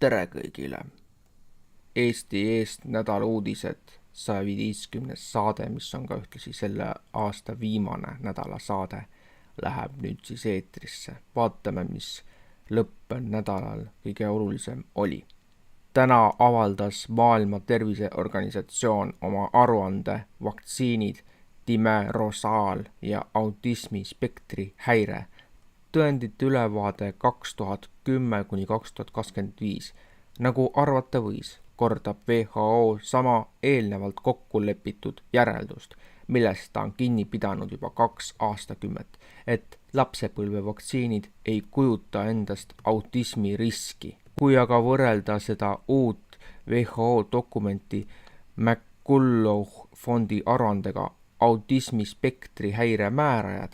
Tere kõigile! Eesti Eest nädala uudised 115. saade, mis on ka ühtlasi selle aasta viimane nädala saade, läheb nüüd siis eetrisse. Vaatame, mis lõppnädalal kõige olulisem oli. Täna avaldas Maailma Terviseorganisatsioon oma aruande vaktsiinid Dimerosal ja autismispektri häire. Tõendite ülevaade 2010–2025. Nagu arvata võis, kordab WHO sama eelnevalt kokku lepitud järeldust, millest ta on kinni pidanud juba 2 aastakümmet, et lapsepõlvevaktsiinid ei kujuta endast autismi riski. Kui aga võrrelda seda uut WHO dokumenti McCullough fondi aruandega autismispektri häire määrajad,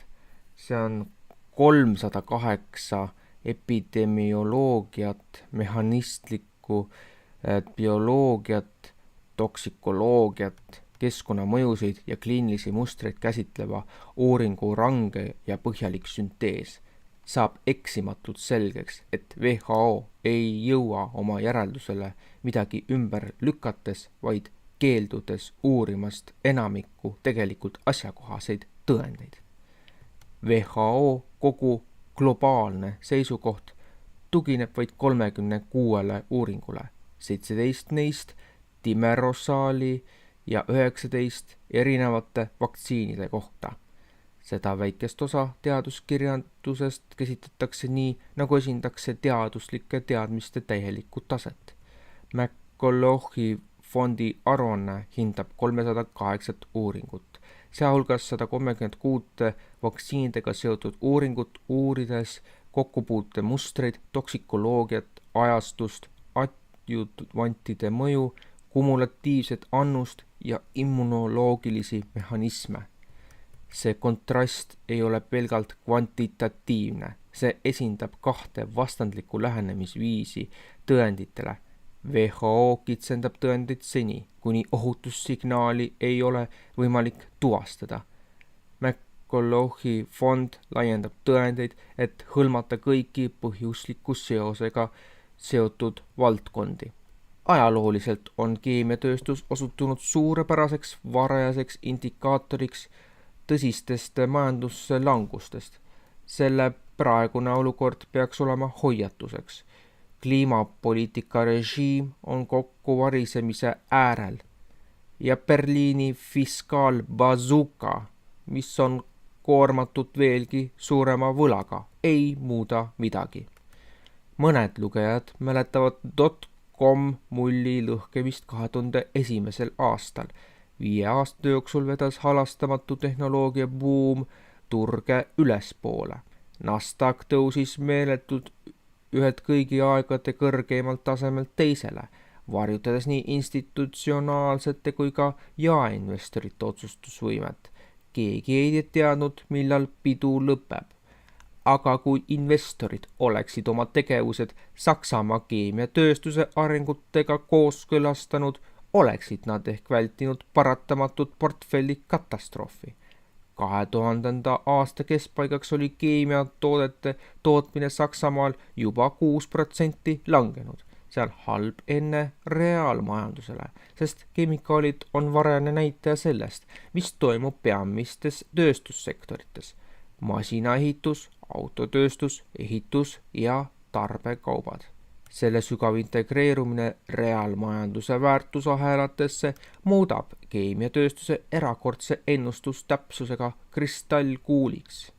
see on 308 epidemioloogiat, mehhanistlikku bioloogiat, toksikoloogiat, keskkonnamõjusid ja kliinilisi mustreid käsitleva uuringu range ja põhjalik süntees. Saab eksimatult selgeks, et WHO ei jõua oma järeldusele midagi ümber lükates, vaid keeldudes uurimast enamikku tegelikult asjakohaseid tõendeid. WHO kogu globaalne seisukoht tugineb vaid 36 uuringule, 17 neist Dimerosali ja 19 erinevate vaktsiinide kohta. Seda väikest osa teaduskirjandusest käsitletakse nii, nagu esindaks see teaduslike teadmiste täielikku taset. McCulloughi fondi aruanne hindab 308 uuringut, sealhulgas 136 vaktsiinidega seotud uuringut, uurides kokkupuute mustreid, toksikoloogiat, ajastust, adjuvantide mõju, kumulatiivset annust ja immunoloogilisi mehhanisme. See kontrast ei ole pelgalt kvantitatiivne, see esindab 2 vastandlikku lähenemisviisi tõenditele. WHO kitsendab tõendeid seni, kuni ohutussignaali ei ole võimalik tuvastada. McCulloughi fond laiendab tõendeid, et hõlmata kõiki põhjusliku seosega seotud valdkondi. Ajalooliselt on keemiatööstus osutunud suurepäraseks varajaseks indikaatoriks tõsistest majanduslangustest. Selle praegune olukord peaks olema hoiatuseks. Kliimapoliitika režiim on kokkuvarisemise äärel ja Berliini fiskaalbazooka, mis on koormatud veelgi suurema võlaga, ei muuda midagi. Mõned lugejad mäletavad .com-mulli lõhkemist 2001. aastal. 5 aasta jooksul vedas halastamatu tehnoloogia buum turge ülespoole. Nasdaq tõusis meeletult ühed kõigi aegade kõrgeimalt tasemelt teisele, varjutades nii institutsionaalsete kui ka jaeinvestorite otsustusvõimet. Keegi ei teadnud, millal pidu lõpeb. Aga kui investorid oleksid oma tegevused Saksamaa keemiatööstuse arengutega kooskõlastanud, oleksid nad ehk vältinud paratamatut portfelli katastroofi. 2000. aasta keskpaigaks oli keemiatoodete tootmine Saksamaal juba 6% langenud. See on halb enne reaalmajandusele, sest kemikaalid on varajane näitaja sellest, mis toimub peamistes tööstussektorites. Masinaehitus, autotööstus, ehitus ja tarbekaubad. Selle sügav integreerumine reaalmajanduse väärtusahelatesse muudab keemiatööstuse erakordse ennustustäpsusega kristallkuuliks.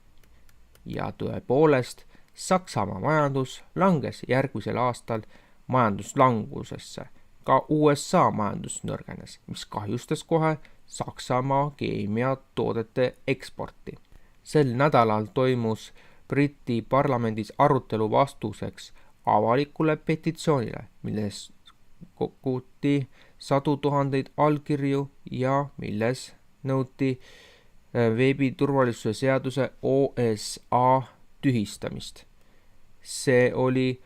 Ja tõepoolest, Saksamaa majandus langes järgmisel aastal majanduslangusesse. Ka USA majandus nõrgenes, mis kahjustas kohe Saksamaa keemiatoodete eksporti. Sel nädalal toimus Briti parlamendis arutelu vastuseks avalikule petitsioonile, milles koguti 100 000 allkirju ja milles nõuti veebiturvalisuse seaduse OSA tühistamist. See oli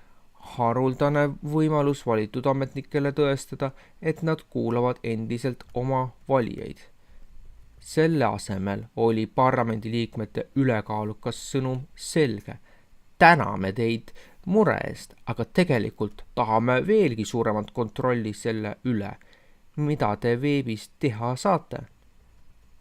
haruldane võimalus valitud ametnikele tõestada, et nad kuulavad endiselt oma valijaid. Selle asemel oli parlamendiliikmete ülekaalukas sõnum selge. Täname teid mure eest, aga tegelikult tahame veelgi suuremat kontrolli selle üle, mida te veebis teha saate.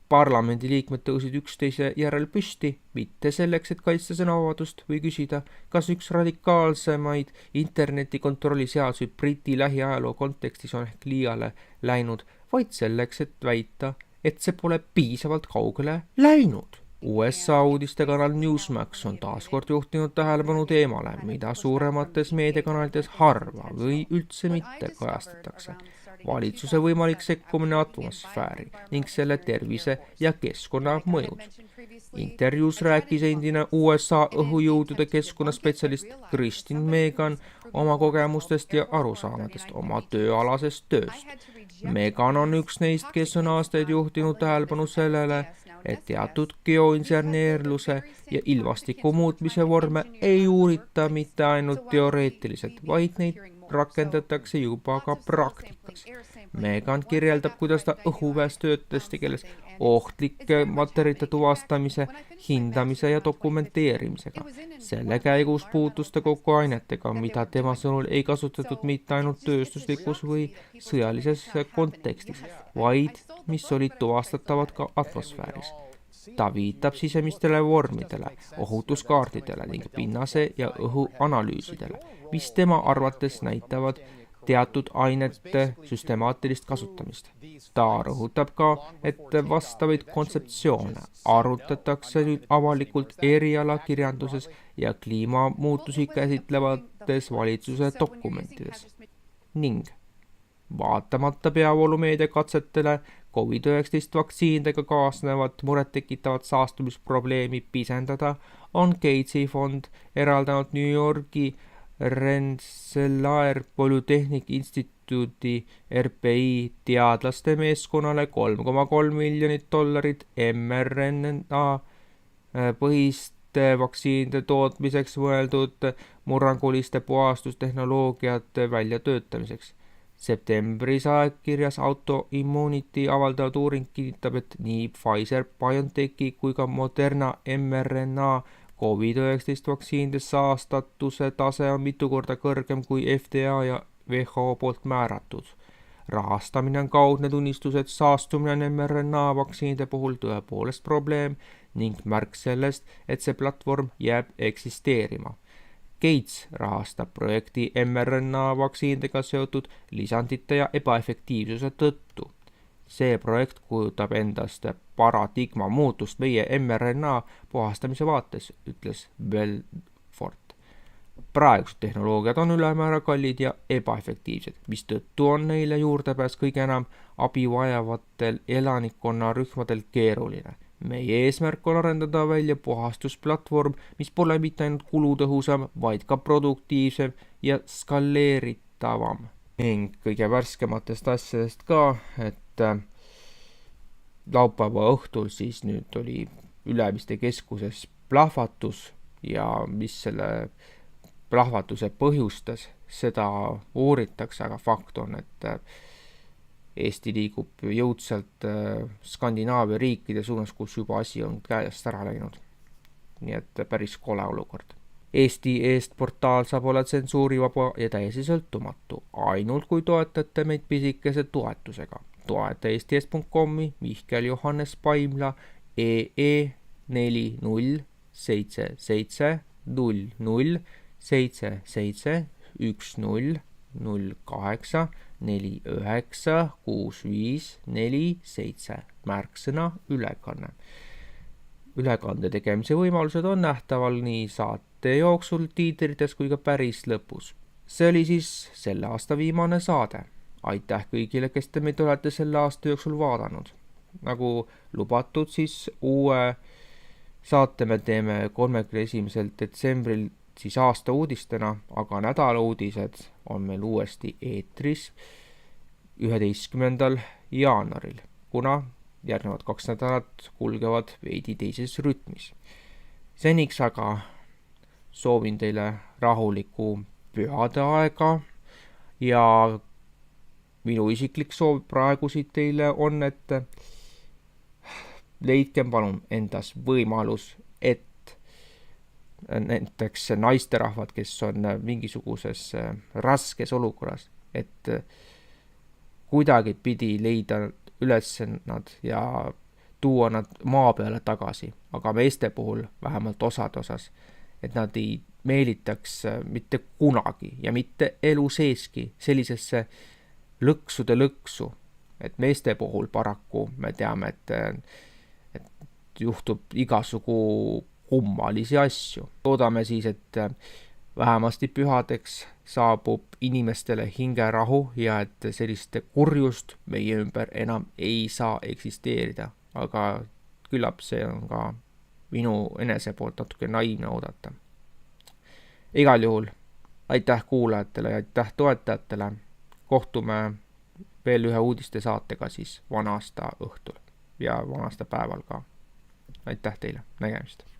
Parlamendiliikmed tõusid üksteise järel püsti, mitte selleks, et kaitsta sõnavabadust või küsida, kas üks radikaalsemaid internetikontrolli seadusi Briti lähiajaloo kontekstis on ehk liiale läinud, vaid selleks, et väita, et see pole piisavalt kaugele läinud. USA uudistekanal Newsmax on taaskord juhtinud tähelepanu teemale, mida suuremates meediakanalites harva või üldse mitte kajastatakse. Valitsuse võimalik sekkumine atmosfääri ning selle tervise ja keskkonna mõjud. Intervjuus rääkis endine USA õhujõudude keskkonnaspetsialist Kristin Megan oma kogemustest ja arusaamadest oma tööalasest tööst. Megan on üks neist, kes on aastaid juhtinud tähelepanu sellele, et teatud geoinseneerluse ja ilmastiku muutmise vorme ei uurita mitte ainult teoreetiliselt, vaid neid rakendatakse juba ka praktikas. Megan kirjeldab, kuidas ta õhuväes töötades tegeles ohtlike materjalide tuvastamise, hindamise ja dokumenteerimisega. Selle käigus puutus ta kokku ainetega, mida tema sõnul ei kasutatud mitte ainult tööstuslikus või sõjalises kontekstis, vaid mis olid tuvastatavad ka atmosfääris. Ta viitab sisemistele vormidele, ohutuskaardidele ning pinnase ja õhu analüüsidele, mis tema arvates näitavad teatud ainete süstemaatilist kasutamist. Ta rõhutab ka, et vastavaid kontseptsioone arutatakse nüüd avalikult erialakirjanduses ja kliimamuutusi käsitlevates valitsuse dokumentides. Ning vaatamata peavoolumeedia katsetele COVID-19 vaktsiindega kaasnevat murettekitavat saastumisprobleemi pisendada, on Gatesi fond eraldanud New Yorgi Rensselaer Polytechnic Institute'i RPI teadlaste meeskonnale $3,3 miljonit mRNA põhiste vaktsiinide tootmiseks mõeldud murranguliste puhastustehnoloogiate väljatöötamiseks. Septembris aegkirjas Autoimmunity avaldatud uuring kinnitab, et nii Pfizer-BioNTechi kui ka Moderna mRNA COVID-19 vaktsiinide saastatuse tase on mitu korda kõrgem kui FDA ja WHO poolt määratud. Rahastamine on kaudne tunnistus, et saastumine on mRNA vaktsiinide puhul tõepoolest probleem ning märk sellest, et see platvorm jääb eksisteerima. Gates rahastab projekti mRNA vaktsiindega seotud lisandite ja ebaefektiivsuse tõttu. See projekt kujutab endast paradigma muutust meie mRNA puhastamise vaates, ütles Belfort. Praegused tehnoloogiad on ülemäära kallid ja ebaefektiivsed, mis tõttu on neile juurdepääs kõige enam abi vajavatel elanikkonnarühmadel keeruline. Meie eesmärk on arendada välja puhastusplatvorm, mis pole mitte ainult kulutõhusam, vaid ka produktiivsem ja skaleeritavam. Ning kõige värskematest asjadest ka, et laupäeva õhtul siis nüüd oli Ülemiste keskuses plahvatus ja mis selle plahvatuse põhjustas, seda uuritakse, aga fakt on, et Eesti liigub jõudsalt Skandinaavia riikide suunas, kus juba asi on käest ära läinud. Nii et päris kole olukord. Eesti eest portaal saab olla tsensuurivaba ja täiesti sõltumatu, ainult kui toetate meid pisikese toetusega. Toeta eestieest.com-i Mihkel Johannes Paimla EE 4077 00 77 10 08 49 65 47 märksõna ülekanne. Ülekande tegemise võimalused on nähtaval nii saate jooksul tiitrites kui ka päris lõpus. See oli siis selle aasta viimane saade. Aitäh kõigile, kes te meid olete selle aasta jooksul vaadanud. Nagu lubatud, siis uue saate me teeme 31. detsembril siis aasta uudistena, aga nädala uudised on meil uuesti eetris 11. jaanuaril, kuna järgnevad 2 nädalat kulgevad veidi teises rütmis. Seniks aga soovin teile rahulikku pühade aega ja minu isiklik soov praegu siit teile on, et leidkem palun endas võimalus, et näiteks naisterahvad, kes on mingisuguses raskes olukorras, et kuidagi pidi leida üles nad ja tuua nad maa peale tagasi, aga meeste puhul vähemalt osas, et nad ei meelitaks mitte kunagi ja mitte elu seeski sellisesse lõksude lõksu, et meeste puhul paraku me teame, et juhtub igasugu kummalisi asju. Loodame siis, et vähemasti pühadeks saabub inimestele hingerahu ja et sellist kurjust meie ümber enam ei saa eksisteerida, aga küllap see on ka minu enese poolt natuke naiivne oodata. Igal juhul aitäh kuulajatele ja aitäh toetajatele. Kohtume veel ühe uudiste saatega siis vana-aasta õhtul ja vana-aasta päeval ka. Aitäh teile, nägemist!